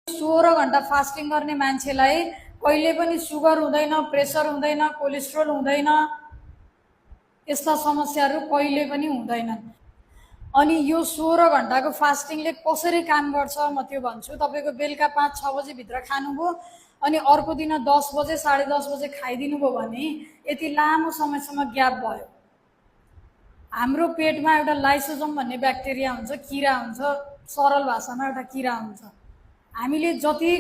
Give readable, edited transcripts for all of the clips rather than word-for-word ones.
16 घण्टा फास्टिङ गर्ने मान्छेलाई कहिले पनि सुगर हुँदैन, प्रेसर हुँदैन, कोलेस्ट्रोल हुँदैन, यस्ता समस्याहरू कहिले पनि हुँदैनन्। अनि यो 16 घण्टाको फास्टिङले कसरी काम गर्छ म त्यो भन्छु। तपाईको बेलुका 5-6 बजे भित्र खानुभयो अनि अर्को दिन 10 बजे 10:30 बजे खाइदिनु भयो भने यति लामो समयसम्म ग्याप भयो। हाम्रो पेटमा एउटा लाइसोजोम भन्ने ब्याक्टेरिया हुन्छ, किरा हुन्छ, सरल भाषामा एउटा किरा हुन्छ। हामीले जति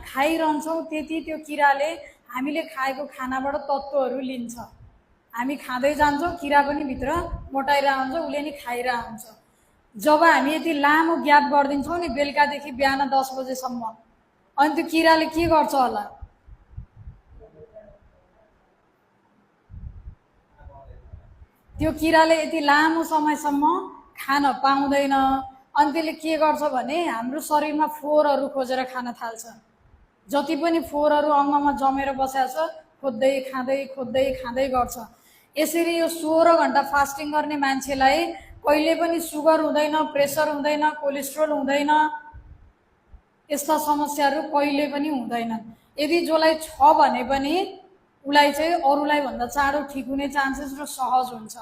खाइरहन्छौँ त्यति त्यो किराले हामीले खाएको खानाबाट तत्त्वहरू लिन्छ। हामी खाँदै जान्छौँ, किरा पनि भित्र मोटाइरहेको हुन्छ, उसले नि खाइरहेको हुन्छ। जब हामी यति लामो ग्याप गरिदिन्छौँ नि बेलुकादेखि बिहान 10 बजेसम्म, अनि त्यो किराले के गर्छ होला? त्यो किराले यति लामो समयसम्म खान पाउँदैन। अनि त्यसले के गर्छ भने हाम्रो शरीरमा फोहोरहरू खोजेर खान थाल्छ। जति पनि फोहोरहरू अङ्गमा जमेर बसेको छ खोज्दै खाँदै गर्छ। यसरी यो 16 घण्टा फास्टिङ गर्ने मान्छेलाई कहिले पनि सुगर हुँदैन, प्रेसर हुँदैन, कोलेस्ट्रोल हुँदैन, यस्ता समस्याहरू कहिले पनि हुँदैनन्। यदि जसलाई छ भने पनि उसलाई चाहिँ अरूलाई भन्दा चाँडो ठिक हुने चान्सेस र सहज हुन्छ।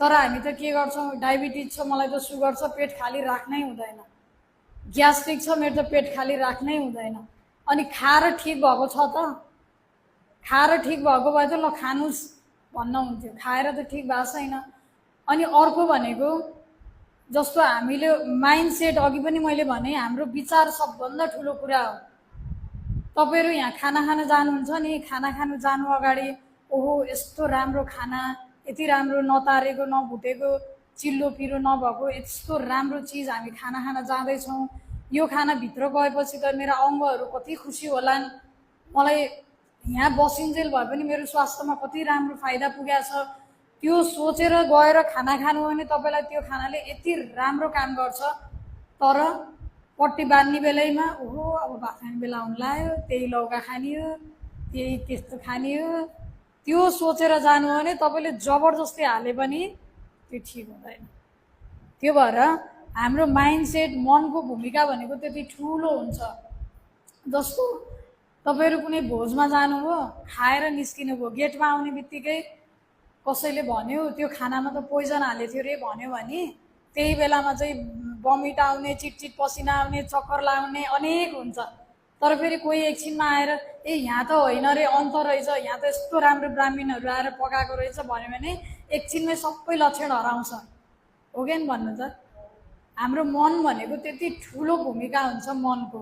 तर हामी त के गर्छौँ, डायबिटिज छ, मलाई त सुगर छ, पेट खाली राख्नै हुँदैन, ग्यास्ट्रिक छ, मेरो त पेट खाली राख्नै हुँदैन। अनि खाएर ठिक भएको छ त, खाएर ठिक भएको भए त ल खानुस् भन्न हुन्थ्यो, खाएर त ठिक भएको छैन। अनि अर्को भनेको जस्तो हामीले माइन्ड सेट, अघि पनि मैले भने हाम्रो विचार सबभन्दा ठुलो कुरा हो। तपाईहरु यहाँ खाना खान जानुहुन्छ नि, खाना खानु जानु अगाडि ओहो यस्तो राम्रो खाना, यति राम्रो नतारेको नभुटेको चिल्लो पिरो नभएको यस्तो राम्रो चिज हामी खाना खान जाँदैछौँ, यो खाना भित्र गएपछि त मेरा अङ्गहरू कति खुसी होलान्, मलाई यहाँ बसिन्जेल भए पनि मेरो स्वास्थ्यमा कति राम्रो फाइदा पुगेछ, त्यो सोचेर गएर खाना खानु भने तपाईलाई त्यो खानाले यति राम्रो काम गर्छ। तर पट्टी बाँध्ने बेलैमा ओहो अब भात खाने बेला आउनु लाग्यो, त्यही लौका खाने हो, त्यही त्यस्तो खाने हो, त्यो सोचेर जानु भने तपाईले जबरजस्ती हाले पनि त्यो ठिक हुँदैन। त्यो भएर हाम्रो माइन्ड सेट, मनको भूमिका भनेको त्यति ठुलो हुन्छ। जस्तो तपाईहरु कुनै भोजमा जानुभयो, खाएर निस्किनुभयो, गेटमा आउने बित्तिकै कसैले भन्यो त्यो खानामा त पोइजन हालेको थियो रे भन्यो भने त्यही बेलामा चाहिँ बमिट आउने, चिटचिट पसिना आउने, चक्कर लाग्ने अनेक हुन्छ। तर फेरि कोही एकछिनमा आएर ए यहाँ त होइन रे, अन्त रहेछ, यहाँ त यस्तो राम्रो ब्राह्मणहरू आएर पकाएको रहेछ भन्यो भने एकछिनमै सबै लक्षण हराउँछ। हो कि भन्नु त? हाम्रो मन भनेको त्यति ठुलो भूमिका हुन्छ मनको।